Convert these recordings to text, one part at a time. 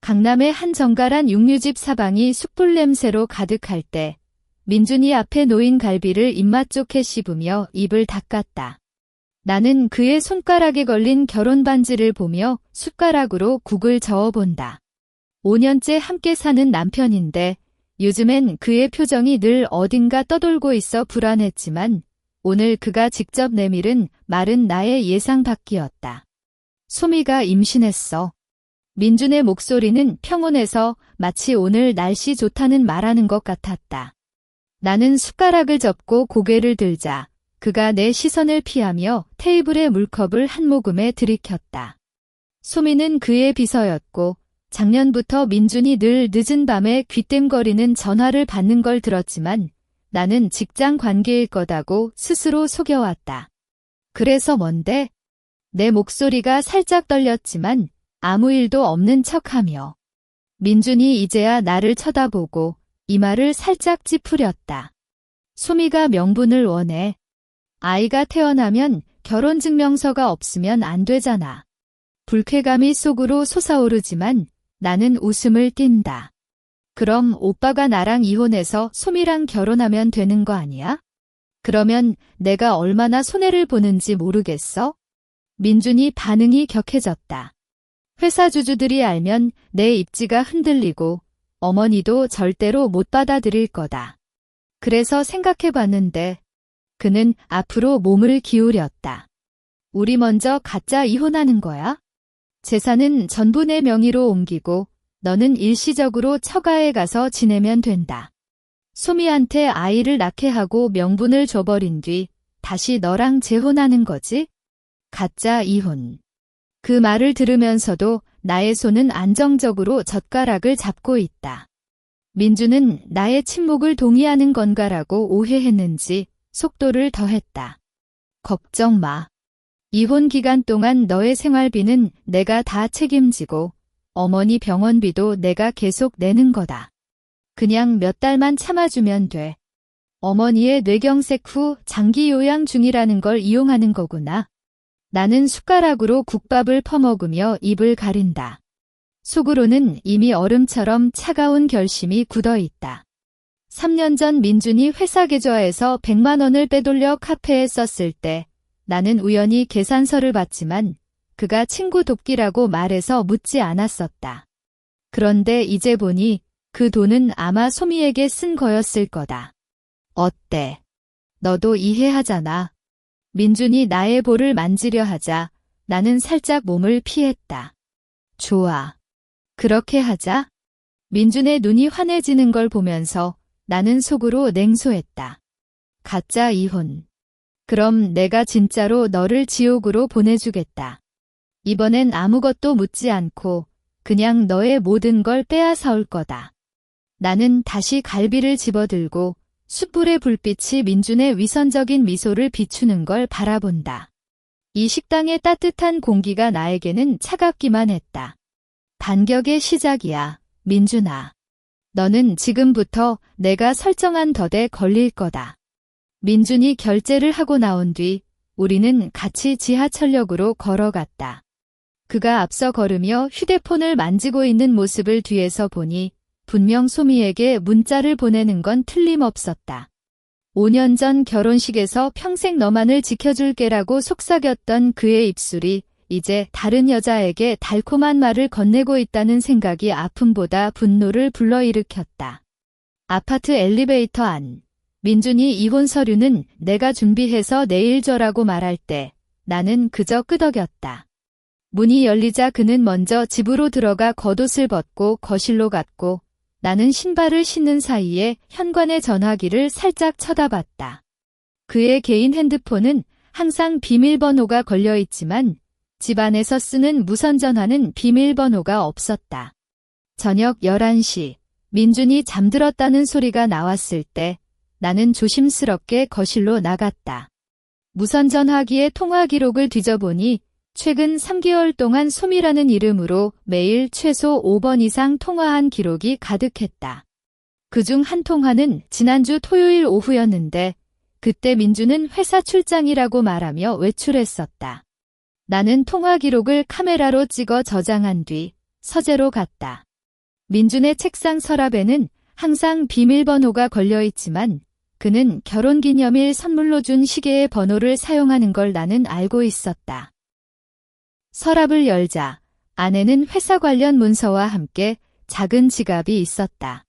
강남의 한 정갈한 육류집 사방이 숯불 냄새로 가득할 때 민준이 앞에 놓인 갈비를 입맛 좋게 씹으며 입을 닦았다. 나는 그의 손가락에 걸린 결혼 반지를 보며 숟가락으로 국을 저어본다. 5년째 함께 사는 남편인데 요즘엔 그의 표정이 늘 어딘가 떠돌고 있어 불안했지만 오늘 그가 직접 내밀은 말은 나의 예상 밖이었다. 소미가 임신했어. 민준의 목소리는 평온해서 마치 오늘 날씨 좋다는 말하는 것 같았다. 나는 숟가락을 접고 고개를 들자 그가 내 시선을 피하며 테이블에 물컵을 한 모금에 들이켰다. 소미는 그의 비서였고 작년부터 민준이 늘 늦은 밤에 귀띔거리는 전화를 받는 걸 들었지만 나는 직장 관계일 거다고 스스로 속여왔다. 그래서 뭔데? 내 목소리가 살짝 떨렸지만 아무 일도 없는 척하며 민준이 이제야 나를 쳐다보고 이마를 살짝 찌푸렸다. 소미가 명분을 원해. 아이가 태어나면 결혼증명서가 없으면 안 되잖아. 불쾌감이 속으로 솟아오르지만 나는 웃음을 띈다. 그럼 오빠가 나랑 이혼해서 소미랑 결혼하면 되는 거 아니야? 그러면 내가 얼마나 손해를 보는지 모르겠어? 민준이 반응이 격해졌다. 회사 주주들이 알면 내 입지가 흔들리고 어머니도 절대로 못 받아들일 거다. 그래서 생각해봤는데 그는 앞으로 몸을 기울였다. 우리 먼저 가짜 이혼하는 거야? 재산은 전부 내 명의로 옮기고 너는 일시적으로 처가에 가서 지내면 된다. 소미한테 아이를 낳게 하고 명분을 줘버린 뒤 다시 너랑 재혼하는 거지? 가짜 이혼. 그 말을 들으면서도 나의 손은 안정적으로 젓가락을 잡고 있다. 민주는 나의 침묵을 동의하는 건가라고 오해했는지 속도를 더했다. 걱정 마. 이혼 기간 동안 너의 생활비는 내가 다 책임지고 어머니 병원비도 내가 계속 내는 거다. 그냥 몇 달만 참아주면 돼. 어머니의 뇌경색 후 장기 요양 중이라는 걸 이용하는 거구나. 나는 숟가락으로 국밥을 퍼먹으며 입을 가린다. 속으로는 이미 얼음처럼 차가운 결심이 굳어있다. 3년 전 민준이 회사 계좌에서 100만 원을 빼돌려 카페에 썼을 때 나는 우연히 계산서를 봤지만 그가 친구 돕기라고 말해서 묻지 않았었다. 그런데 이제 보니 그 돈은 아마 소미에게 쓴 거였을 거다. 어때? 너도 이해하잖아. 민준이 나의 볼을 만지려 하자 나는 살짝 몸을 피했다. 좋아. 그렇게 하자. 민준의 눈이 환해지는 걸 보면서 나는 속으로 냉소했다. 가짜 이혼. 그럼 내가 진짜로 너를 지옥으로 보내주겠다. 이번엔 아무것도 묻지 않고 그냥 너의 모든 걸 빼앗아올 거다. 나는 다시 갈비를 집어들고 숯불의 불빛이 민준의 위선적인 미소를 비추는 걸 바라본다. 이 식당의 따뜻한 공기가 나에게는 차갑기만 했다. 반격의 시작이야, 민준아. 너는 지금부터 내가 설정한 덫에 걸릴 거다. 민준이 결제를 하고 나온 뒤 우리는 같이 지하철역으로 걸어갔다. 그가 앞서 걸으며 휴대폰을 만지고 있는 모습을 뒤에서 보니 분명 소미에게 문자를 보내는 건 틀림없었다. 5년 전 결혼식에서 평생 너만을 지켜줄게라고 속삭였던 그의 입술이 이제 다른 여자에게 달콤한 말을 건네고 있다는 생각이 아픔보다 분노를 불러일으켰다. 아파트 엘리베이터 안. 민준이 이혼 서류는 내가 준비해서 내일 줘라고 말할 때 나는 그저 끄덕였다. 문이 열리자 그는 먼저 집으로 들어가 겉옷을 벗고 거실로 갔고 나는 신발을 신는 사이에 현관의 전화기를 살짝 쳐다봤다. 그의 개인 핸드폰은 항상 비밀번호가 걸려있지만 집안에서 쓰는 무선전화는 비밀번호가 없었다. 저녁 11시 민준이 잠들었다는 소리가 나왔을 때 나는 조심스럽게 거실로 나갔다. 무선전화기의 통화 기록을 뒤져보니 최근 3개월 동안 소미라는 이름으로 매일 최소 5번 이상 통화한 기록이 가득했다. 그중 한 통화는 지난주 토요일 오후였는데 그때 민주는 회사 출장이라고 말하며 외출했었다. 나는 통화 기록을 카메라로 찍어 저장한 뒤 서재로 갔다. 민준의 책상 서랍에는 항상 비밀번호가 걸려있지만 그는 결혼기념일 선물로 준 시계의 번호를 사용하는 걸 나는 알고 있었다. 서랍을 열자 안에는 회사 관련 문서와 함께 작은 지갑이 있었다.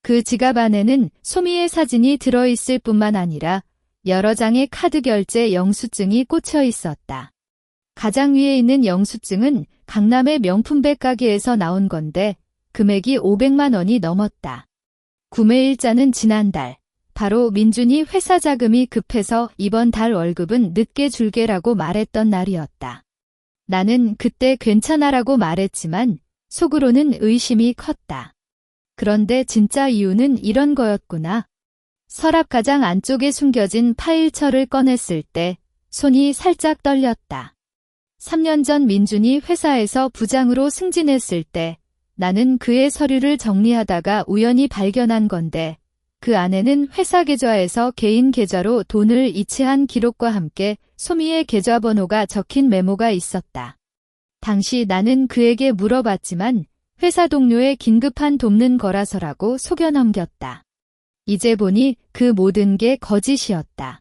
그 지갑 안에는 소미의 사진이 들어있을 뿐만 아니라 여러 장의 카드 결제 영수증이 꽂혀 있었다. 가장 위에 있는 영수증은 강남의 명품백 가게에서 나온 건데 금액이 500만 원이 넘었다. 구매일자는 지난달, 바로 민준이 회사 자금이 급해서 이번 달 월급은 늦게 줄게라고 말했던 날이었다. 나는 그때 괜찮아라고 말했지만 속으로는 의심이 컸다. 그런데 진짜 이유는 이런 거였구나. 서랍 가장 안쪽에 숨겨진 파일철을 꺼냈을 때 손이 살짝 떨렸다. 3년 전 민준이 회사에서 부장으로 승진했을 때 나는 그의 서류를 정리하다가 우연히 발견한 건데 그 안에는 회사 계좌에서 개인 계좌로 돈을 이체한 기록과 함께 소미의 계좌번호가 적힌 메모가 있었다. 당시 나는 그에게 물어봤지만 회사 동료의 긴급한 돕는 거라서라고 속여 넘겼다. 이제 보니 그 모든 게 거짓이었다.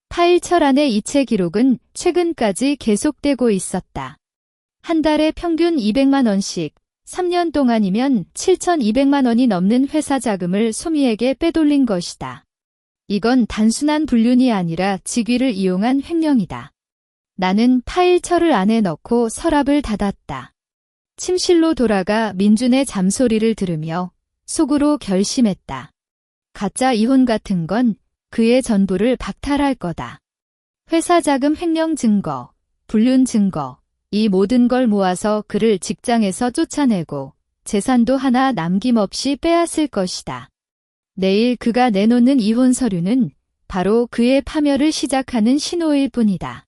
파일철 안의 이체 기록은 최근까지 계속되고 있었다. 한 달에 평균 200만 원씩, 3년 동안이면 7,200만 원이 넘는 회사 자금을 소미에게 빼돌린 것이다. 이건 단순한 불륜이 아니라 직위를 이용한 횡령이다. 나는 파일철을 안에 넣고 서랍을 닫았다. 침실로 돌아가 민준의 잠소리를 들으며 속으로 결심했다. 가짜 이혼 같은 건 그의 전부를 박탈할 거다. 회사 자금 횡령 증거, 불륜 증거, 이 모든 걸 모아서 그를 직장에서 쫓아내고 재산도 하나 남김없이 빼앗을 것이다. 내일 그가 내놓는 이혼 서류는 바로 그의 파멸을 시작하는 신호일 뿐이다.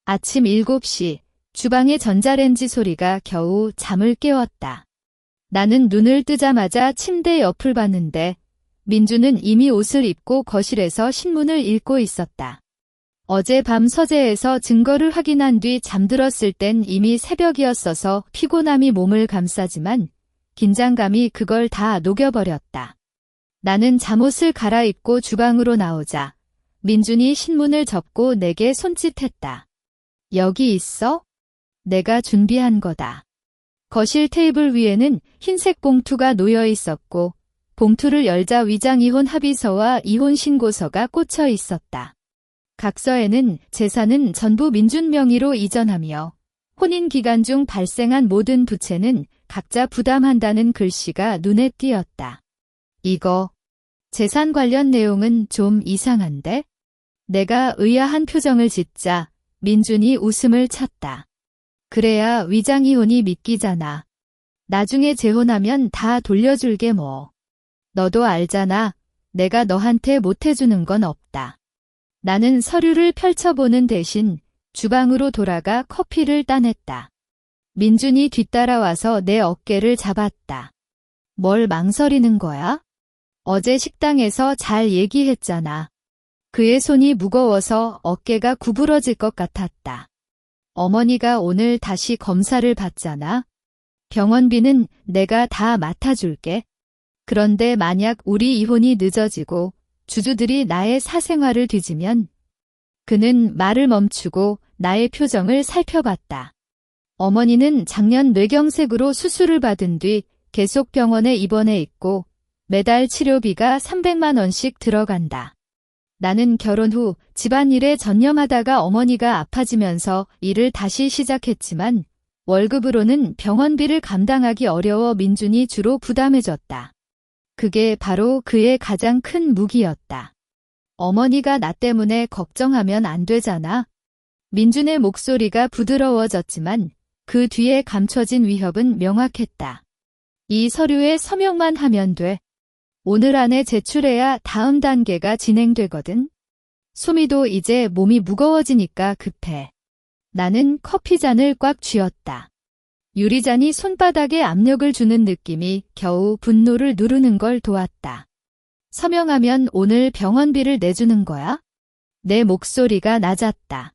아침 7시 주방의 전자레인지 소리가 겨우 잠을 깨웠다. 나는 눈을 뜨자마자 침대 옆을 봤는데 민주는 이미 옷을 입고 거실에서 신문을 읽고 있었다. 어젯밤 서재에서 증거를 확인한 뒤 잠들었을 땐 이미 새벽이었어서 피곤함이 몸을 감싸지만 긴장감이 그걸 다 녹여버렸다. 나는 잠옷을 갈아입고 주방으로 나오자 민준이 신문을 접고 내게 손짓했다. 여기 있어? 내가 준비한 거다. 거실 테이블 위에는 흰색 봉투가 놓여 있었고 봉투를 열자 위장이혼 합의서와 이혼 신고서가 꽂혀 있었다. 각서에는 재산은 전부 민준 명의로 이전하며 혼인 기간 중 발생한 모든 부채는 각자 부담한다는 글씨가 눈에 띄었다. 이거 재산 관련 내용은 좀 이상한데? 내가 의아한 표정을 짓자 민준이 웃음을 쳤다. 그래야 위장이혼이 믿기잖아. 나중에 재혼하면 다 돌려줄게 뭐. 너도 알잖아. 내가 너한테 못해주는 건 없다. 나는 서류를 펼쳐보는 대신 주방으로 돌아가 커피를 따냈다. 민준이 뒤따라와서 내 어깨를 잡았다. 뭘 망설이는 거야? 어제 식당에서 잘 얘기했잖아. 그의 손이 무거워서 어깨가 구부러질 것 같았다. 어머니가 오늘 다시 검사를 받잖아. 병원비는 내가 다 맡아줄게. 그런데 만약 우리 이혼이 늦어지고 주주들이 나의 사생활을 뒤지면 그는 말을 멈추고 나의 표정을 살펴봤다. 어머니는 작년 뇌경색으로 수술을 받은 뒤 계속 병원에 입원해 있고 매달 치료비가 300만 원씩 들어간다. 나는 결혼 후 집안일에 전념하다가 어머니가 아파지면서 일을 다시 시작했지만 월급으로는 병원비를 감당하기 어려워 민준이 주로 부담해줬다. 그게 바로 그의 가장 큰 무기였다. 어머니가 나 때문에 걱정하면 안 되잖아. 민준의 목소리가 부드러워졌지만 그 뒤에 감춰진 위협은 명확했다. 이 서류에 서명만 하면 돼. 오늘 안에 제출해야 다음 단계가 진행되거든. 소미도 이제 몸이 무거워지니까 급해. 나는 커피잔을 꽉 쥐었다. 유리잔이 손바닥에 압력을 주는 느낌이 겨우 분노를 누르는 걸 도왔다. 서명하면 오늘 병원비를 내주는 거야? 내 목소리가 낮았다.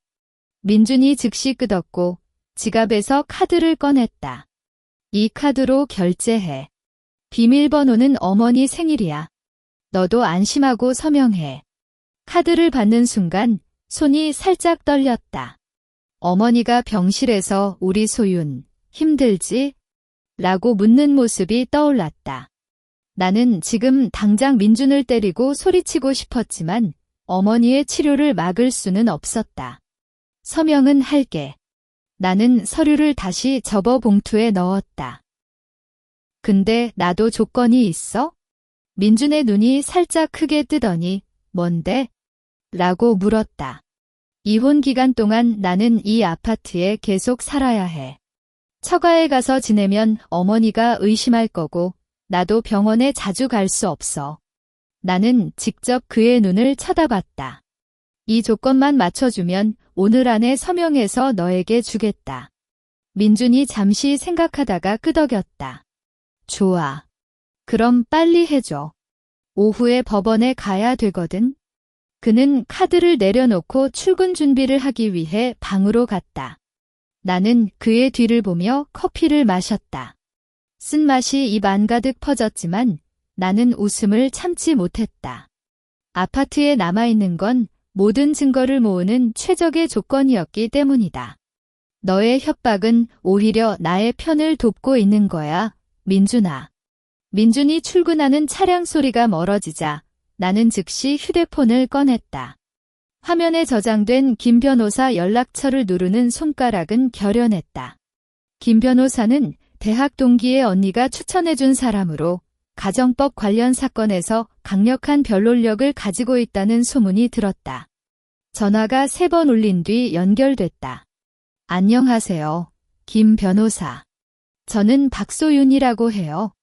민준이 즉시 끄덕고 지갑에서 카드를 꺼냈다. 이 카드로 결제해. 비밀번호는 어머니 생일이야. 너도 안심하고 서명해. 카드를 받는 순간 손이 살짝 떨렸다. 어머니가 병실에서 우리 소윤, 힘들지? 라고 묻는 모습이 떠올랐다. 나는 지금 당장 민준을 때리고 소리치고 싶었지만 어머니의 치료를 막을 수는 없었다. 서명은 할게. 나는 서류를 다시 접어 봉투에 넣었다. 근데 나도 조건이 있어? 민준의 눈이 살짝 크게 뜨더니 뭔데? 라고 물었다. 이혼 기간 동안 나는 이 아파트에 계속 살아야 해. 처가에 가서 지내면 어머니가 의심할 거고 나도 병원에 자주 갈 수 없어. 나는 직접 그의 눈을 쳐다봤다. 이 조건만 맞춰주면 오늘 안에 서명해서 너에게 주겠다. 민준이 잠시 생각하다가 끄덕였다. 좋아. 그럼 빨리 해줘. 오후에 법원에 가야 되거든. 그는 카드를 내려놓고 출근 준비를 하기 위해 방으로 갔다. 나는 그의 뒤를 보며 커피를 마셨다. 쓴맛이 입 안가득 퍼졌지만 나는 웃음을 참지 못했다. 아파트에 남아있는 건 모든 증거를 모으는 최적의 조건이었기 때문이다. 너의 협박은 오히려 나의 편을 돕고 있는 거야, 민준아. 민준이 출근하는 차량 소리가 멀어지자 나는 즉시 휴대폰을 꺼냈다. 화면에 저장된 김 변호사 연락처를 누르는 손가락은 결연했다. 김 변호사는 대학 동기의 언니가 추천해준 사람으로 가정법 관련 사건에서 강력한 변론력을 가지고 있다는 소문이 들었다. 전화가 3번 울린 뒤 연결됐다. 안녕하세요, 김 변호사. 저는 박소윤이라고 해요.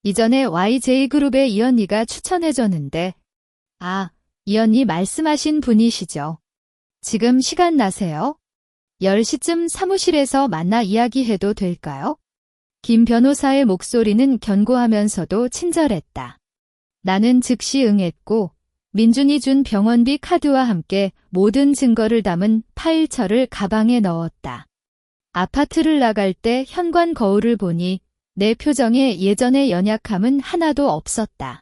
이전에 YJ그룹의 이 언니가 추천해줬는데, 이 언니 말씀하신 분이시죠? 지금 시간 나세요? 10시쯤 사무실에서 만나 이야기해도 될까요? 김 변호사의 목소리는 견고하면서도 친절했다. 나는 즉시 응했고 민준이 준 병원비 카드와 함께 모든 증거를 담은 파일처를 가방에 넣었다. 아파트를 나갈 때 현관 거울을 보니 내 표정에 예전의 연약함은 하나도 없었다.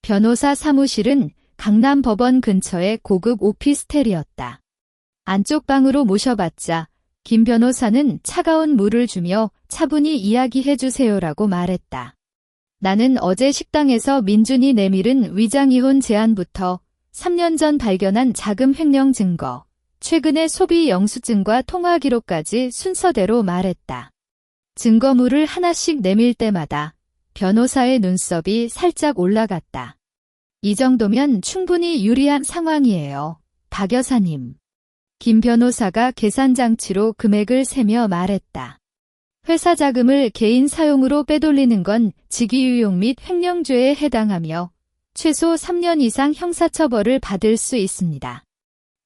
변호사 사무실은 강남 법원 근처의 고급 오피스텔이었다. 안쪽 방으로 모셔봤자 김 변호사는 차가운 물을 주며 차분히 이야기해 주세요라고 말했다. 나는 어제 식당에서 민준이 내밀은 위장이혼 제안부터 3년 전 발견한 자금 횡령 증거, 최근의 소비 영수증과 통화 기록까지 순서대로 말했다. 증거물을 하나씩 내밀 때마다 변호사의 눈썹이 살짝 올라갔다. 이 정도면 충분히 유리한 상황이에요, 박 여사님. 김 변호사가 계산장치로 금액을 세며 말했다. 회사 자금을 개인 사용으로 빼돌리는 건 직위유용 및 횡령죄에 해당하며 최소 3년 이상 형사처벌을 받을 수 있습니다.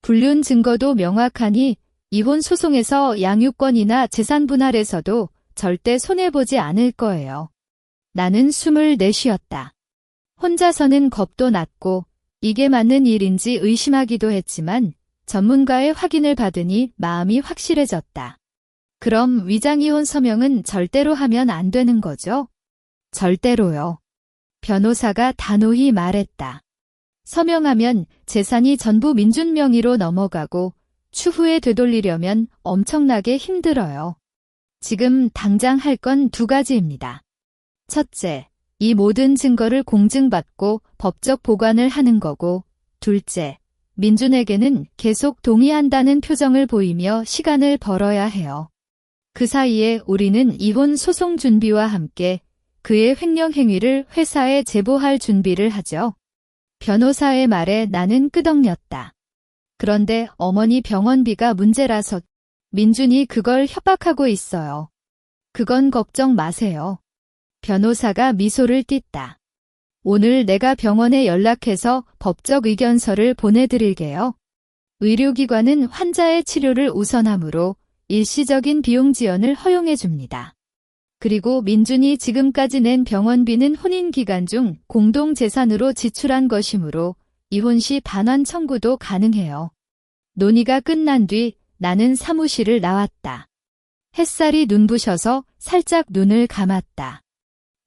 불륜 증거도 명확하니 이혼 소송에서 양육권이나 재산 분할에서도 절대 손해보지 않을 거예요. 나는 숨을 내쉬었다. 혼자서는 겁도 났고 이게 맞는 일인지 의심하기도 했지만 전문가의 확인을 받으니 마음이 확실해졌다. 그럼 위장이혼 서명은 절대로 하면 안 되는 거죠? 절대로요. 변호사가 단호히 말했다. 서명하면 재산이 전부 민준 명의로 넘어가고 추후에 되돌리려면 엄청나게 힘들어요. 지금 당장 할 건 2가지입니다. 첫째, 이 모든 증거를 공증받고 법적 보관을 하는 거고, 둘째, 민준에게는 계속 동의한다는 표정을 보이며 시간을 벌어야 해요. 그 사이에 우리는 이혼 소송 준비와 함께 그의 횡령 행위를 회사에 제보할 준비를 하죠. 변호사의 말에 나는 끄덕였다. 그런데 어머니 병원비가 문제라서 민준이 그걸 협박하고 있어요. 그건 걱정 마세요. 변호사가 미소를 띠다. 오늘 내가 병원에 연락해서 법적 의견서를 보내드릴게요. 의료기관은 환자의 치료를 우선하므로 일시적인 비용 지원을 허용해 줍니다. 그리고 민준이 지금까지 낸 병원비는 혼인 기간 중 공동재산으로 지출한 것이므로 이혼 시 반환 청구도 가능해요. 논의가 끝난 뒤 나는 사무실을 나왔다. 햇살이 눈부셔서 살짝 눈을 감았다.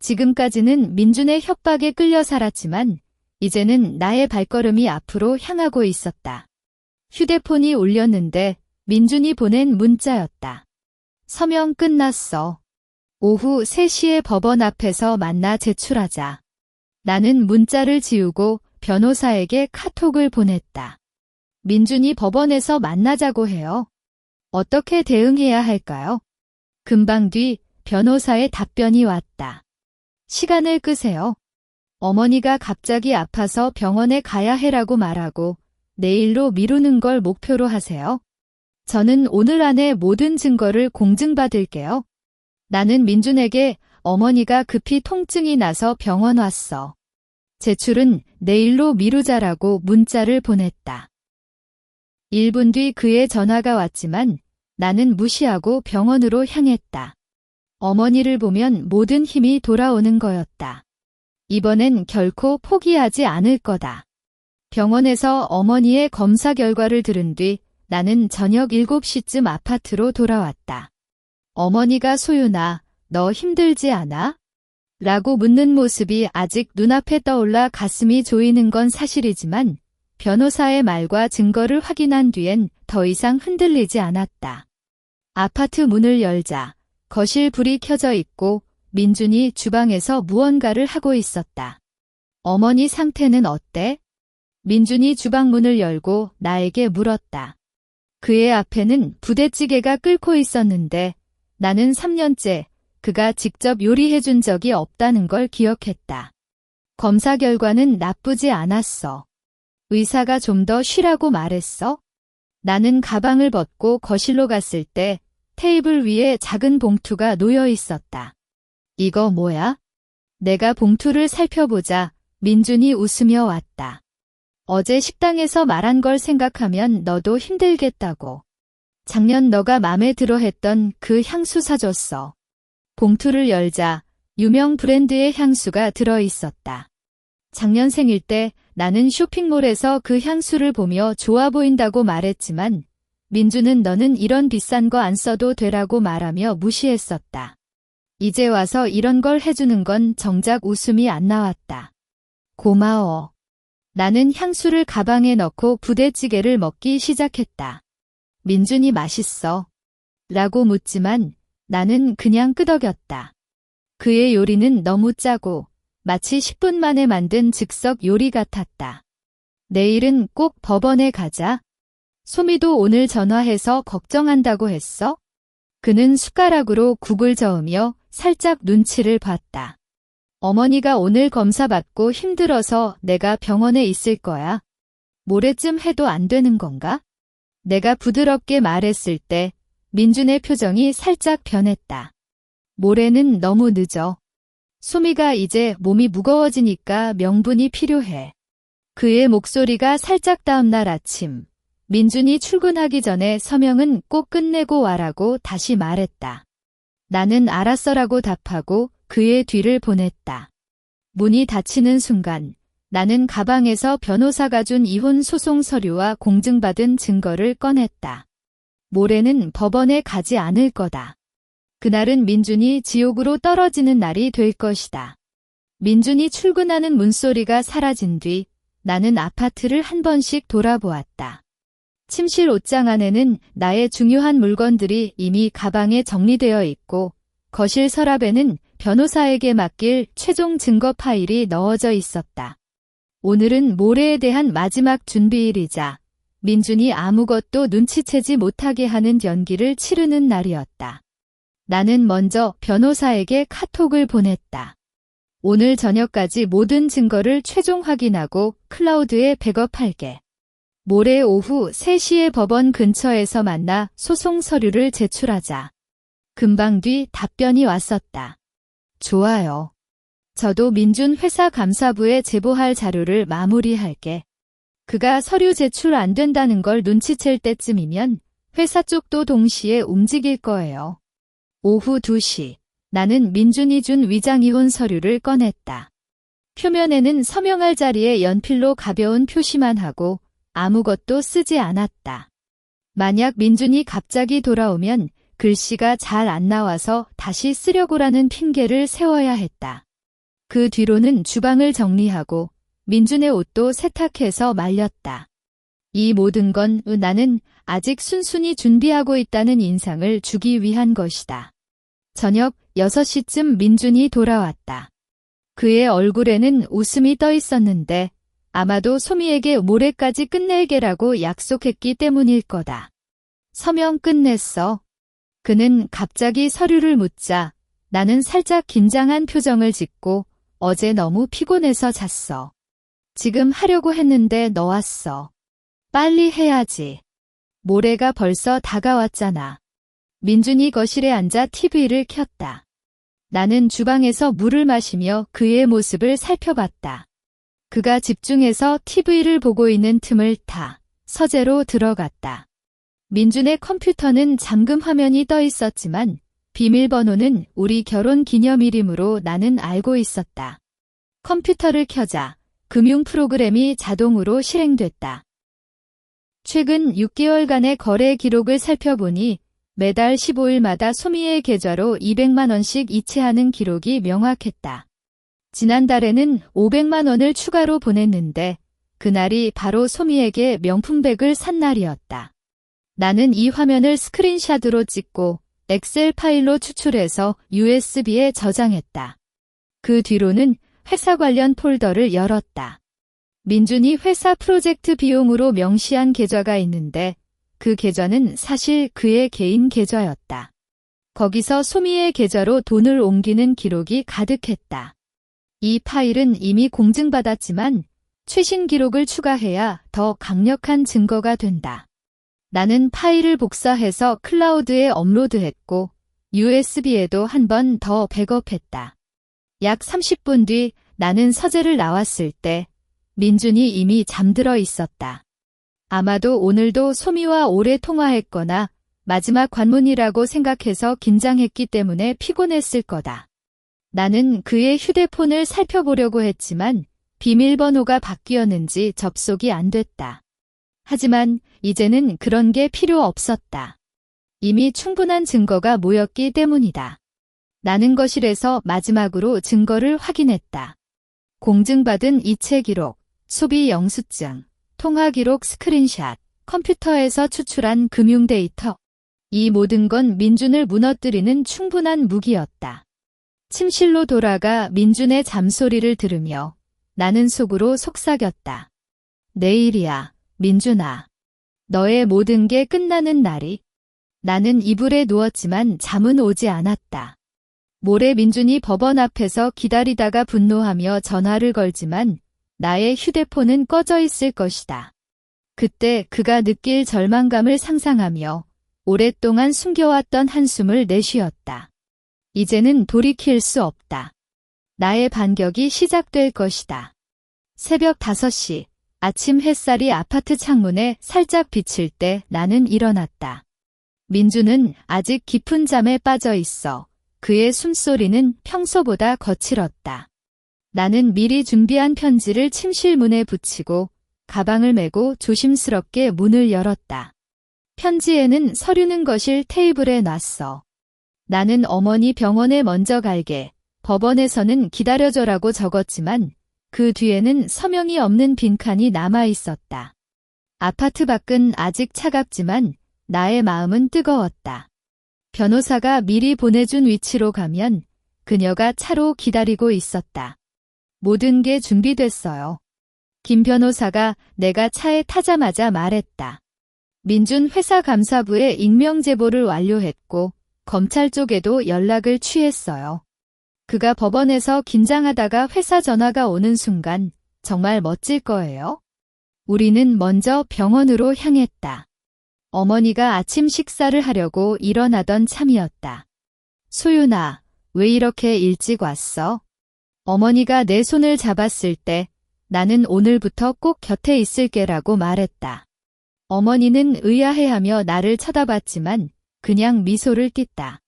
지금까지는 민준의 협박에 끌려 살았지만 이제는 나의 발걸음이 앞으로 향하고 있었다. 휴대폰이 울렸는데 민준이 보낸 문자였다. 서명 끝났어. 오후 3시에 법원 앞에서 만나 제출하자. 나는 문자를 지우고 변호사에게 카톡을 보냈다. 민준이 법원에서 만나자고 해요. 어떻게 대응해야 할까요? 금방 뒤 변호사의 답변이 왔다. 시간을 끄세요. 어머니가 갑자기 아파서 병원에 가야 해라고 말하고 내일로 미루는 걸 목표로 하세요. 저는 오늘 안에 모든 증거를 공증받을게요. 나는 민준에게 어머니가 급히 통증이 나서 병원 왔어. 제출은 내일로 미루자라고 문자를 보냈다. 1분 뒤 그의 전화가 왔지만 나는 무시하고 병원으로 향했다. 어머니를 보면 모든 힘이 돌아오는 거였다. 이번엔 결코 포기하지 않을 거다. 병원에서 어머니의 검사 결과를 들은 뒤 나는 저녁 7시쯤 아파트로 돌아왔다. 어머니가 소윤아, 너 힘들지 않아? 라고 묻는 모습이 아직 눈앞에 떠올라 가슴이 조이는 건 사실이지만 변호사의 말과 증거를 확인한 뒤엔 더 이상 흔들리지 않았다. 아파트 문을 열자 거실 불이 켜져 있고 민준이 주방에서 무언가를 하고 있었다. 어머니 상태는 어때? 민준이 주방 문을 열고 나에게 물었다. 그의 앞에는 부대찌개가 끓고 있었는데 나는 3년째 그가 직접 요리해준 적이 없다는 걸 기억했다. 검사 결과는 나쁘지 않았어. 의사가 좀 더 쉬라고 말했어? 나는 가방을 벗고 거실로 갔을 때 테이블 위에 작은 봉투가 놓여 있었다. 이거 뭐야? 내가 봉투를 살펴보자 민준이 웃으며 왔다. 어제 식당에서 말한 걸 생각하면 너도 힘들겠다고. 작년 너가 맘에 들어 했던 그 향수 사줬어. 봉투를 열자 유명 브랜드의 향수가 들어 있었다. 작년 생일 때 나는 쇼핑몰에서 그 향수를 보며 좋아 보인다고 말했지만 민주는 너는 이런 비싼 거 안 써도 되라고 말하며 무시했었다. 이제 와서 이런 걸 해주는 건 정작 웃음이 안 나왔다. 고마워. 나는 향수를 가방에 넣고 부대찌개를 먹기 시작했다. 민준이 맛있어? 라고 묻지만 나는 그냥 끄덕였다. 그의 요리는 너무 짜고 마치 10분 만에 만든 즉석 요리 같았다. 내일은 꼭 법원에 가자. 소미도 오늘 전화해서 걱정한다고 했어? 그는 숟가락으로 국을 저으며 살짝 눈치를 봤다. 어머니가 오늘 검사 받고 힘들어서 내가 병원에 있을 거야. 모레쯤 해도 안 되는 건가? 내가 부드럽게 말했을 때 민준의 표정이 살짝 변했다. 모레는 너무 늦어. 소미가 이제 몸이 무거워지니까 명분이 필요해. 그의 목소리가 살짝 다음날 아침, 민준이 출근하기 전에 서명은 꼭 끝내고 와라고 다시 말했다. 나는 알았어라고 답하고 그의 뒤를 보냈다. 문이 닫히는 순간 나는 가방에서 변호사가 준 이혼 소송 서류와 공증받은 증거를 꺼냈다. 모레는 법원에 가지 않을 거다. 그날은 민준이 지옥으로 떨어지는 날이 될 것이다. 민준이 출근하는 문소리가 사라진 뒤 나는 아파트를 한 번씩 돌아보았다. 침실 옷장 안에는 나의 중요한 물건들이 이미 가방에 정리되어 있고 거실 서랍에는 변호사에게 맡길 최종 증거 파일이 넣어져 있었다. 오늘은 모레에 대한 마지막 준비일이자 민준이 아무것도 눈치채지 못하게 하는 연기를 치르는 날이었다. 나는 먼저 변호사에게 카톡을 보냈다. 오늘 저녁까지 모든 증거를 최종 확인하고 클라우드에 백업할게. 모레 오후 3시에 법원 근처에서 만나 소송 서류를 제출하자. 금방 뒤 답변이 왔었다. 좋아요. 저도 민준 회사 감사부에 제보할 자료를 마무리할게. 그가 서류 제출 안 된다는 걸 눈치챌 때쯤이면 회사 쪽도 동시에 움직일 거예요. 오후 2시, 나는 민준이 준 위장이혼 서류를 꺼냈다. 표면에는 서명할 자리에 연필로 가벼운 표시만 하고 아무것도 쓰지 않았다. 만약 민준이 갑자기 돌아오면 글씨가 잘 안 나와서 다시 쓰려고라는 핑계를 세워야 했다. 그 뒤로는 주방을 정리하고 민준의 옷도 세탁해서 말렸다. 이 모든 건 나는 아직 순순히 준비하고 있다는 인상을 주기 위한 것이다. 저녁 6시쯤 민준이 돌아왔다. 그의 얼굴에는 웃음이 떠 있었는데 아마도 소미에게 모레까지 끝낼게라고 약속했기 때문일 거다. 서명 끝냈어. 그는 갑자기 서류를 묻자 나는 살짝 긴장한 표정을 짓고 어제 너무 피곤해서 잤어. 지금 하려고 했는데 너 왔어. 빨리 해야지. 모레가 벌써 다가왔잖아. 민준이 거실에 앉아 TV를 켰다. 나는 주방에서 물을 마시며 그의 모습을 살펴봤다. 그가 집중해서 TV를 보고 있는 틈을 타 서재로 들어갔다. 민준의 컴퓨터는 잠금 화면이 떠 있었지만 비밀번호는 우리 결혼 기념일이므로 나는 알고 있었다. 컴퓨터를 켜자 금융 프로그램이 자동으로 실행됐다. 최근 6개월간의 거래 기록을 살펴보니 매달 15일마다 소미의 계좌로 200만 원씩 이체하는 기록이 명확했다. 지난달에는 500만 원을 추가로 보냈는데 그날이 바로 소미에게 명품백을 산 날이었다. 나는 이 화면을 스크린샷으로 찍고 엑셀 파일로 추출해서 USB에 저장했다. 그 뒤로는 회사 관련 폴더를 열었다. 민준이 회사 프로젝트 비용으로 명시한 계좌가 있는데 그 계좌는 사실 그의 개인 계좌였다. 거기서 소미의 계좌로 돈을 옮기는 기록이 가득했다. 이 파일은 이미 공증받았지만 최신 기록을 추가해야 더 강력한 증거가 된다. 나는 파일을 복사해서 클라우드에 업로드했고 USB에도 한 번 더 백업했다. 약 30분 뒤 나는 서재를 나왔을 때 민준이 이미 잠들어 있었다. 아마도 오늘도 소미와 오래 통화했거나 마지막 관문이라고 생각해서 긴장했기 때문에 피곤했을 거다. 나는 그의 휴대폰을 살펴보려고 했지만 비밀번호가 바뀌었는지 접속이 안 됐다. 하지만 이제는 그런 게 필요 없었다. 이미 충분한 증거가 모였기 때문이다. 나는 거실에서 마지막으로 증거를 확인했다. 공증받은 이체 기록, 소비 영수증, 통화 기록 스크린샷, 컴퓨터에서 추출한 금융 데이터. 이 모든 건 민준을 무너뜨리는 충분한 무기였다. 침실로 돌아가 민준의 잠소리를 들으며 나는 속으로 속삭였다. 내일이야, 민준아. 너의 모든 게 끝나는 날이. 나는 이불에 누웠지만 잠은 오지 않았다. 모레 민준이 법원 앞에서 기다리다가 분노하며 전화를 걸지만 나의 휴대폰은 꺼져 있을 것이다. 그때 그가 느낄 절망감을 상상하며 오랫동안 숨겨왔던 한숨을 내쉬었다. 이제는 돌이킬 수 없다. 나의 반격이 시작될 것이다. 새벽 5시, 아침 햇살이 아파트 창문에 살짝 비칠 때 나는 일어났다. 민준은 아직 깊은 잠에 빠져 있어 그의 숨소리는 평소보다 거칠었다. 나는 미리 준비한 편지를 침실 문에 붙이고 가방을 메고 조심스럽게 문을 열었다. 편지에는 서류는 거실 테이블에 놨어. 나는 어머니 병원에 먼저 갈게, 법원에서는 기다려줘라고 적었지만 그 뒤에는 서명이 없는 빈칸이 남아 있었다. 아파트 밖은 아직 차갑지만 나의 마음은 뜨거웠다. 변호사가 미리 보내준 위치로 가면 그녀가 차로 기다리고 있었다. 모든 게 준비됐어요. 김 변호사가 내가 차에 타자마자 말했다. 민준 회사 감사부에 익명 제보를 완료했고 검찰 쪽에도 연락을 취했어요. 그가 법원에서 긴장하다가 회사 전화가 오는 순간 정말 멋질 거예요. 우리는 먼저 병원으로 향했다. 어머니가 아침 식사를 하려고 일어나던 참이었다. 소윤아, 왜 이렇게 일찍 왔어? 어머니가 내 손을 잡았을 때 나는 오늘부터 꼭 곁에 있을게라고 말했다. 어머니는 의아해하며 나를 쳐다봤지만 그냥 미소를 띠다.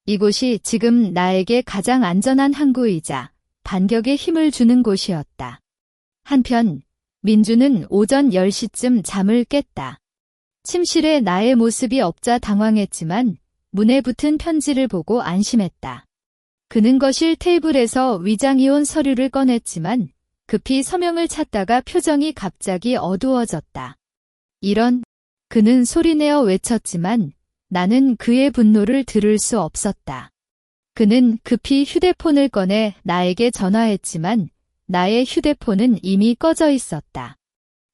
이곳이 지금 나에게 가장 안전한 항구이자 반격에 힘을 주는 곳이었다. 한편 민주는 오전 10시쯤 잠을 깼다. 침실에 나의 모습이 없자 당황했지만 문에 붙은 편지를 보고 안심했다. 그는 거실 테이블에서 위장이온 서류를 꺼냈지만 급히 서명을 찾다가 표정이 갑자기 어두워졌다. 이런, 그는 소리내어 외쳤지만 나는 그의 분노를 들을 수 없었다. 그는 급히 휴대폰을 꺼내 나에게 전화했지만 나의 휴대폰은 이미 꺼져 있었다.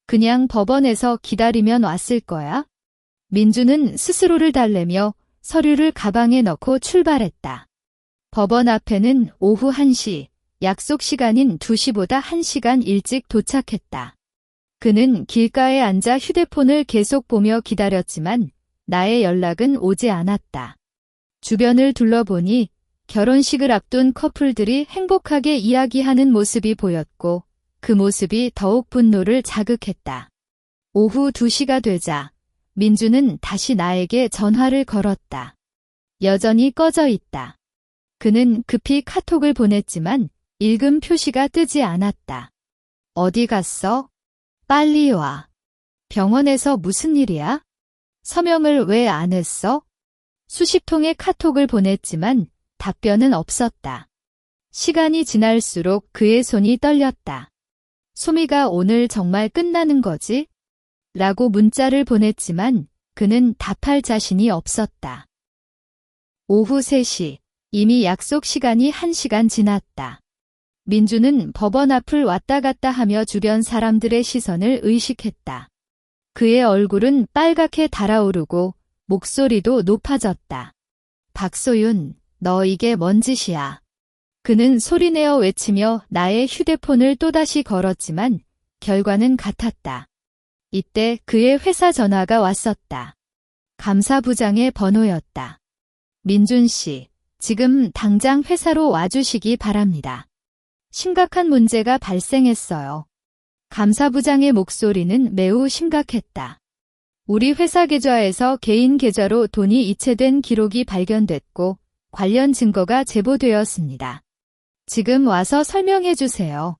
그냥 법원에서 기다리면 왔을 거야? 민주는 스스로를 달래며 서류를 가방에 넣고 출발했다. 법원 앞에는 오후 1시, 약속 시간인 2시보다 1시간 일찍 도착했다. 그는 길가에 앉아 휴대폰을 계속 보며 기다렸지만 나의 연락은 오지 않았다. 주변을 둘러보니 결혼식을 앞둔 커플들이 행복하게 이야기하는 모습이 보였고 그 모습이 더욱 분노를 자극했다. 오후 2시가 되자 민주는 다시 나에게 전화를 걸었다. 여전히 꺼져 있다. 그는 급히 카톡을 보냈지만 읽음 표시가 뜨지 않았다. 어디 갔어? 빨리 와. 병원에서 무슨 일이야? 서명을 왜 안 했어? 수십 통의 카톡을 보냈지만 답변은 없었다. 시간이 지날수록 그의 손이 떨렸다. 소미가 오늘 정말 끝나는 거지? 라고 문자를 보냈지만 그는 답할 자신이 없었다. 오후 3시, 이미 약속 시간이 1시간 지났다. 민주는 법원 앞을 왔다 갔다 하며 주변 사람들의 시선을 의식했다. 그의 얼굴은 빨갛게 달아오르고 목소리도 높아졌다. 박소윤, 너 이게 뭔 짓이야? 그는 소리내어 외치며 나의 휴대폰을 또다시 걸었지만 결과는 같았다. 이때 그의 회사 전화가 왔었다. 감사부장의 번호였다. 민준 씨, 지금 당장 회사로 와주시기 바랍니다. 심각한 문제가 발생했어요. 감사부장의 목소리는 매우 심각했다. 우리 회사 계좌에서 개인 계좌로 돈이 이체된 기록이 발견됐고 관련 증거가 제보되었습니다. 지금 와서 설명해 주세요.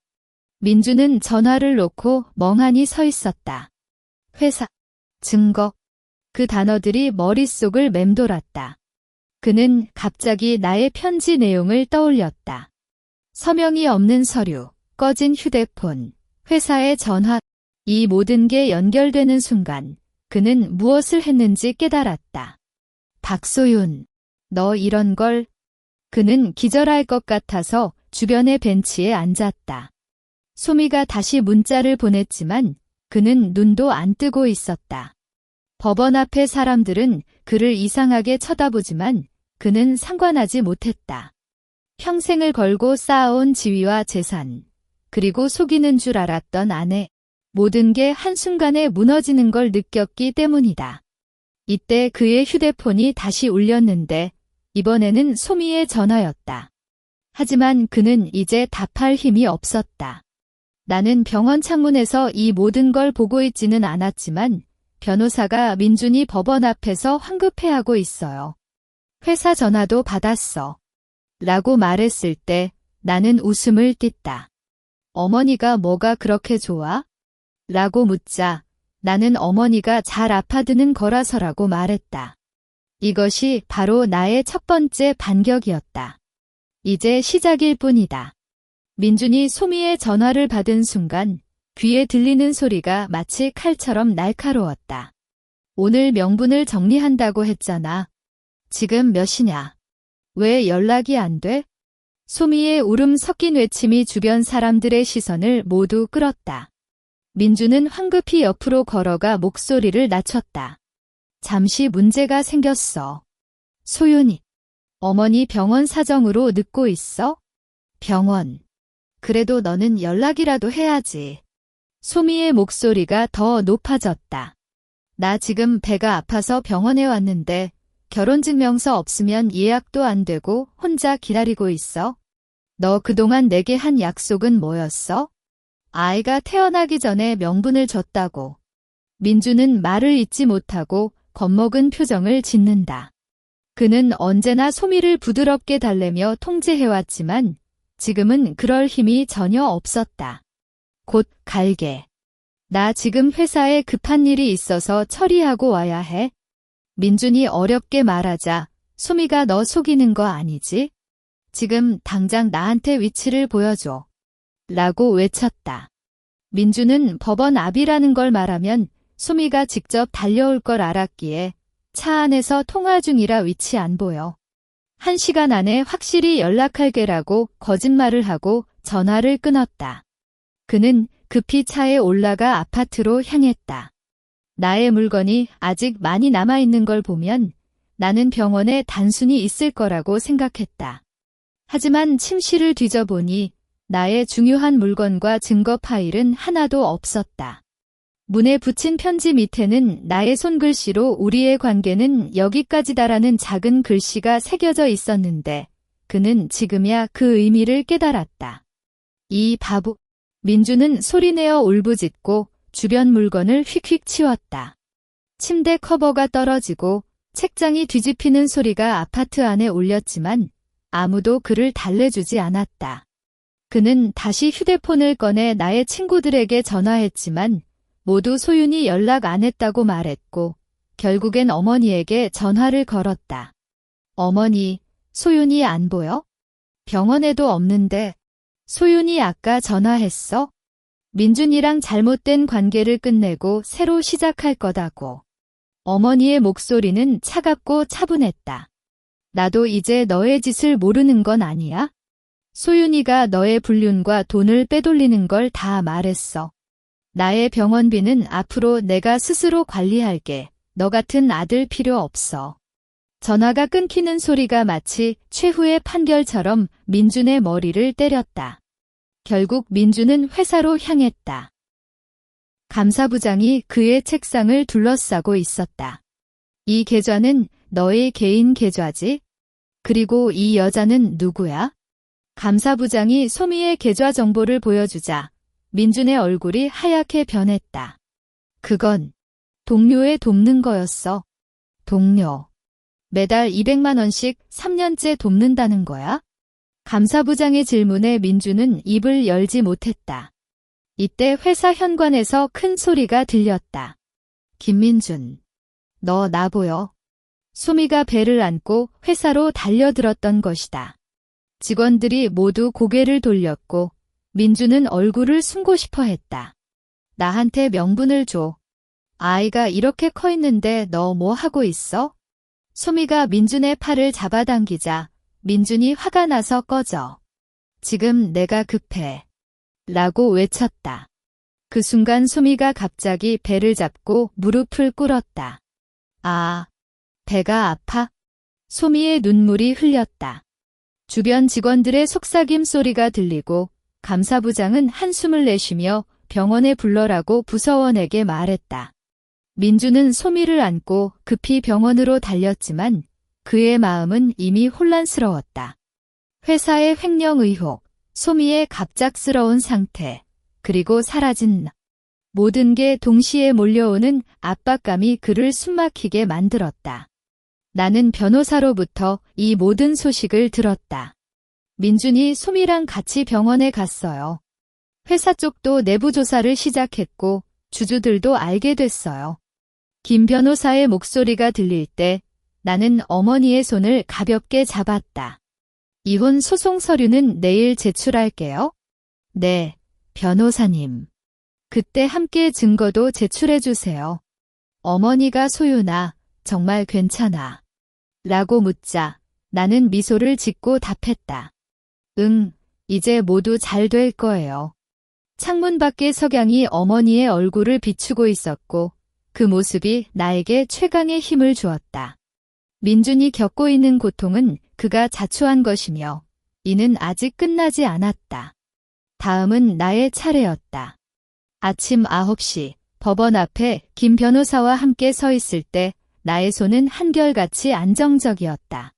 민주는 전화를 놓고 멍하니 서 있었다. 회사, 증거, 그 단어들이 머릿속을 맴돌았다. 그는 갑자기 나의 편지 내용을 떠올렸다. 서명이 없는 서류, 꺼진 휴대폰, 회사의 전화, 이 모든 게 연결되는 순간 그는 무엇을 했는지 깨달았다. 박소윤, 너 이런 걸... 그는 기절할 것 같아서 주변의 벤치에 앉았다. 소미가 다시 문자를 보냈지만 그는 눈도 안 뜨고 있었다. 법원 앞의 사람들은 그를 이상하게 쳐다보지만 그는 상관하지 못했다. 평생을 걸고 쌓아온 지위와 재산, 그리고 속이는 줄 알았던 아내, 모든 게 한순간에 무너지는 걸 느꼈기 때문이다. 이때 그의 휴대폰이 다시 울렸는데 이번에는 소미의 전화였다. 하지만 그는 이제 답할 힘이 없었다. 나는 병원 창문에서 이 모든 걸 보고 있지는 않았지만 변호사가 민준이 법원 앞에서 황급해하고 있어요. 회사 전화도 받았어. 라고 말했을 때 나는 웃음을 띠다. 어머니가 뭐가 그렇게 좋아? 라고 묻자 나는 어머니가 잘 아파드는 거라서라고 말했다. 이것이 바로 나의 첫 번째 반격이었다. 이제 시작일 뿐이다. 민준이 소미의 전화를 받은 순간 귀에 들리는 소리가 마치 칼처럼 날카로웠다. 오늘 명분을 정리한다고 했잖아. 지금 몇 시냐? 왜 연락이 안 돼? 소미의 울음 섞인 외침이 주변 사람들의 시선을 모두 끌었다. 민주는 황급히 옆으로 걸어가 목소리를 낮췄다. 잠시 문제가 생겼어. 소윤이, 어머니 병원 사정으로 늦고 있어? 병원. 그래도 너는 연락이라도 해야지. 소미의 목소리가 더 높아졌다. 나 지금 배가 아파서 병원에 왔는데 결혼증명서 없으면 예약도 안 되고 혼자 기다리고 있어. 너 그동안 내게 한 약속은 뭐였어? 아이가 태어나기 전에 명분을 줬다고. 민주는 말을 잇지 못하고 겁먹은 표정을 짓는다. 그는 언제나 소미를 부드럽게 달래며 통제해왔지만 지금은 그럴 힘이 전혀 없었다. 곧 갈게. 나 지금 회사에 급한 일이 있어서 처리하고 와야 해. 민준이 어렵게 말하자 소미가 너 속이는 거 아니지? 지금 당장 나한테 위치를 보여줘. 라고 외쳤다. 민주는 법원 앞이라는 걸 말하면 소미가 직접 달려올 걸 알았기에 차 안에서 통화 중이라 위치 안 보여. 1시간 안에 확실히 연락할게라고 거짓말을 하고 전화를 끊었다. 그는 급히 차에 올라가 아파트로 향했다. 나의 물건이 아직 많이 남아있는 걸 보면 나는 병원에 단순히 있을 거라고 생각했다. 하지만 침실을 뒤져보니 나의 중요한 물건과 증거 파일은 하나도 없었다. 문에 붙인 편지 밑에는 나의 손글씨로 우리의 관계는 여기까지다라는 작은 글씨가 새겨져 있었는데 그는 지금이야 그 의미를 깨달았다. 이 바보. 민주는 소리내어 울부짖고 주변 물건을 휙휙 치웠다. 침대 커버가 떨어지고 책장이 뒤집히는 소리가 아파트 안에 울렸지만 아무도 그를 달래주지 않았다. 그는 다시 휴대폰을 꺼내 나의 친구들에게 전화했지만 모두 소윤이 연락 안 했다고 말했고 결국엔 어머니에게 전화를 걸었다. 어머니, 소윤이 안 보여? 병원에도 없는데. 소윤이 아까 전화했어? 민준이랑 잘못된 관계를 끝내고 새로 시작할 거다고. 어머니의 목소리는 차갑고 차분했다. 나도 이제 너의 짓을 모르는 건 아니야? 소윤이가 너의 불륜과 돈을 빼돌리는 걸 다 말했어. 나의 병원비는 앞으로 내가 스스로 관리할게. 너 같은 아들 필요 없어. 전화가 끊기는 소리가 마치 최후의 판결처럼 민준의 머리를 때렸다. 결국 민준은 회사로 향했다. 감사부장이 그의 책상을 둘러싸고 있었다. 이 계좌는 너의 개인 계좌지? 그리고 이 여자는 누구야? 감사부장이 소미의 계좌 정보를 보여주자 민준의 얼굴이 하얗게 변했다. 그건 동료에 돕는 거였어. 동료. 매달 200만 원씩 3년째 돕는다는 거야? 감사부장의 질문에 민주는 입을 열지 못했다. 이때 회사 현관에서 큰 소리가 들렸다. 김민준. 너 나 보여? 소미가 배를 안고 회사로 달려들었던 것이다. 직원들이 모두 고개를 돌렸고 민주는 얼굴을 숨고 싶어 했다. 나한테 명분을 줘. 아이가 이렇게 커 있는데 너 뭐 하고 있어? 소미가 민준의 팔을 잡아당기자 민준이 화가 나서 꺼져. 지금 내가 급해. 라고 외쳤다. 그 순간 소미가 갑자기 배를 잡고 무릎을 꿇었다. 아, 배가 아파? 소미의 눈물이 흘렸다. 주변 직원들의 속삭임 소리가 들리고 감사부장은 한숨을 내쉬며 병원에 불러라고 부서원에게 말했다. 민주는 소미를 안고 급히 병원으로 달렸지만 그의 마음은 이미 혼란스러웠다. 회사의 횡령 의혹, 소미의 갑작스러운 상태, 그리고 사라진 모든 게 동시에 몰려오는 압박감이 그를 숨막히게 만들었다. 나는 변호사로부터 이 모든 소식을 들었다. 민준이 소미랑 같이 병원에 갔어요. 회사 쪽도 내부 조사를 시작했고 주주들도 알게 됐어요. 김 변호사의 목소리가 들릴 때 나는 어머니의 손을 가볍게 잡았다. 이혼 소송 서류는 내일 제출할게요. 네, 변호사님. 그때 함께 증거도 제출해 주세요. 어머니가 소윤아, 정말 괜찮아? 라고 묻자 나는 미소를 짓고 답했다. 응, 이제 모두 잘 될 거예요. 창문 밖의 석양이 어머니의 얼굴을 비추고 있었고 그 모습이 나에게 최강의 힘을 주었다. 민준이 겪고 있는 고통은 그가 자초한 것이며 이는 아직 끝나지 않았다. 다음은 나의 차례였다. 아침 9시 법원 앞에 김 변호사와 함께 서 있을 때 나의 손은 한결같이 안정적이었다.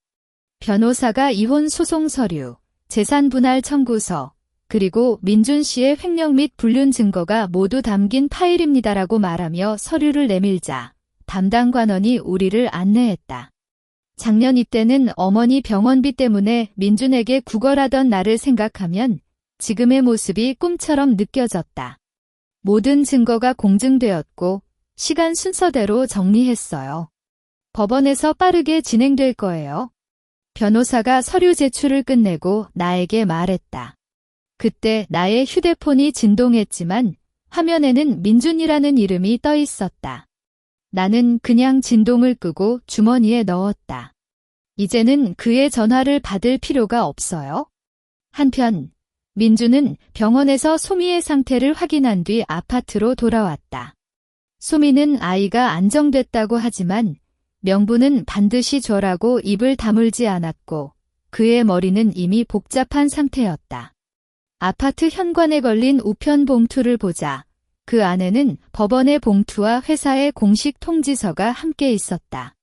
변호사가 이혼 소송 서류, 재산 분할 청구서, 그리고 민준 씨의 횡령 및 불륜 증거가 모두 담긴 파일입니다라고 말하며 서류를 내밀자 담당 관원이 우리를 안내했다. 작년 이때는 어머니 병원비 때문에 민준에게 구걸하던 나를 생각하면 지금의 모습이 꿈처럼 느껴졌다. 모든 증거가 공증되었고 시간 순서대로 정리했어요. 법원에서 빠르게 진행될 거예요. 변호사가 서류 제출을 끝내고 나에게 말했다. 그때 나의 휴대폰이 진동했지만 화면에는 민준이라는 이름이 떠 있었다. 나는 그냥 진동을 끄고 주머니에 넣었다. 이제는 그의 전화를 받을 필요가 없어요. 한편 민준은 병원에서 소미의 상태를 확인한 뒤 아파트로 돌아왔다. 소미는 아이가 안정됐다고 하지만 명부는 반드시 줘라고 입을 다물지 않았고 그의 머리는 이미 복잡한 상태였다. 아파트 현관에 걸린 우편 봉투를 보자 그 안에는 법원의 봉투와 회사의 공식 통지서가 함께 있었다.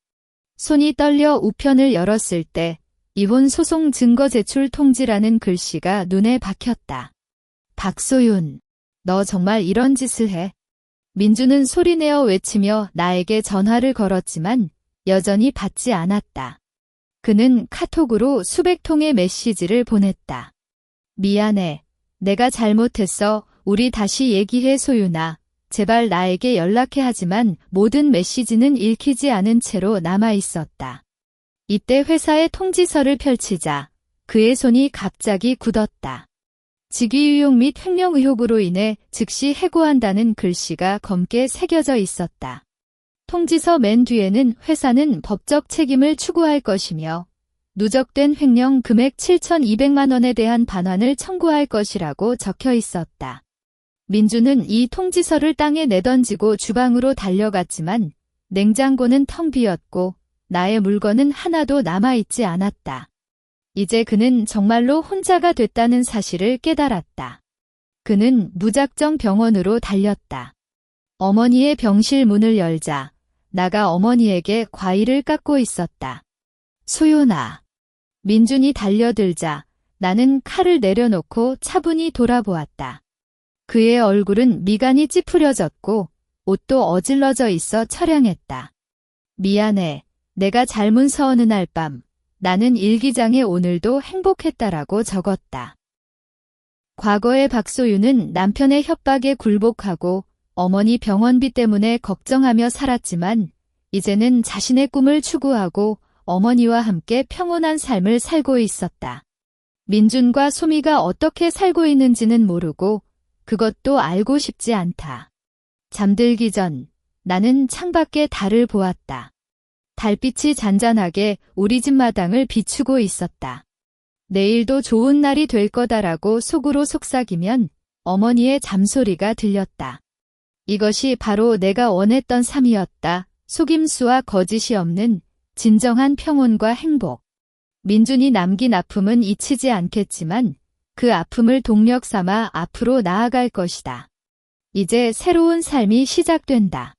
손이 떨려 우편을 열었을 때 이혼 소송 증거 제출 통지라는 글씨가 눈에 박혔다. 박소윤, 너 정말 이런 짓을 해? 민주는 소리내어 외치며 나에게 전화를 걸었지만 여전히 받지 않았다. 그는 카톡으로 수백 통의 메시지를 보냈다. 미안해. 내가 잘못했어. 우리 다시 얘기해 소윤아. 제발 나에게 연락해 하지만 모든 메시지는 읽히지 않은 채로 남아 있었다. 이때 회사의 통지서를 펼치자 그의 손이 갑자기 굳었다. 직위유용 및 횡령 의혹으로 인해 즉시 해고한다는 글씨가 검게 새겨져 있었다. 통지서 맨 뒤에는 회사는 법적 책임을 추구할 것이며 누적된 횡령 금액 7,200만 원에 대한 반환을 청구할 것이라고 적혀 있었다. 민주는 이 통지서를 땅에 내던지고 주방으로 달려갔지만 냉장고는 텅 비었고 나의 물건은 하나도 남아있지 않았다. 이제 그는 정말로 혼자가 됐다는 사실을 깨달았다. 그는 무작정 병원으로 달렸다. 어머니의 병실 문을 열자 나가 어머니에게 과일을 깎고 있었다. 소윤아. 민준이 달려들자 나는 칼을 내려놓고 차분히 돌아보았다. 그의 얼굴은 미간이 찌푸려졌고 옷도 어질러져 있어 처량했다. 미안해. 내가 잘못 서어느 날 밤 나는 일기장에 오늘도 행복했다라고 적었다. 과거의 박소윤은 남편의 협박에 굴복하고 어머니 병원비 때문에 걱정하며 살았지만 이제는 자신의 꿈을 추구하고 어머니와 함께 평온한 삶을 살고 있었다. 민준과 소미가 어떻게 살고 있는지는 모르고 그것도 알고 싶지 않다. 잠들기 전 나는 창밖에 달을 보았다. 달빛이 잔잔하게 우리 집 마당을 비추고 있었다. 내일도 좋은 날이 될 거다라고 속으로 속삭이면 어머니의 잠소리가 들렸다. 이것이 바로 내가 원했던 삶이었다. 속임수와 거짓이 없는 진정한 평온과 행복. 민준이 남긴 아픔은 잊히지 않겠지만 그 아픔을 동력 삼아 앞으로 나아갈 것이다. 이제 새로운 삶이 시작된다.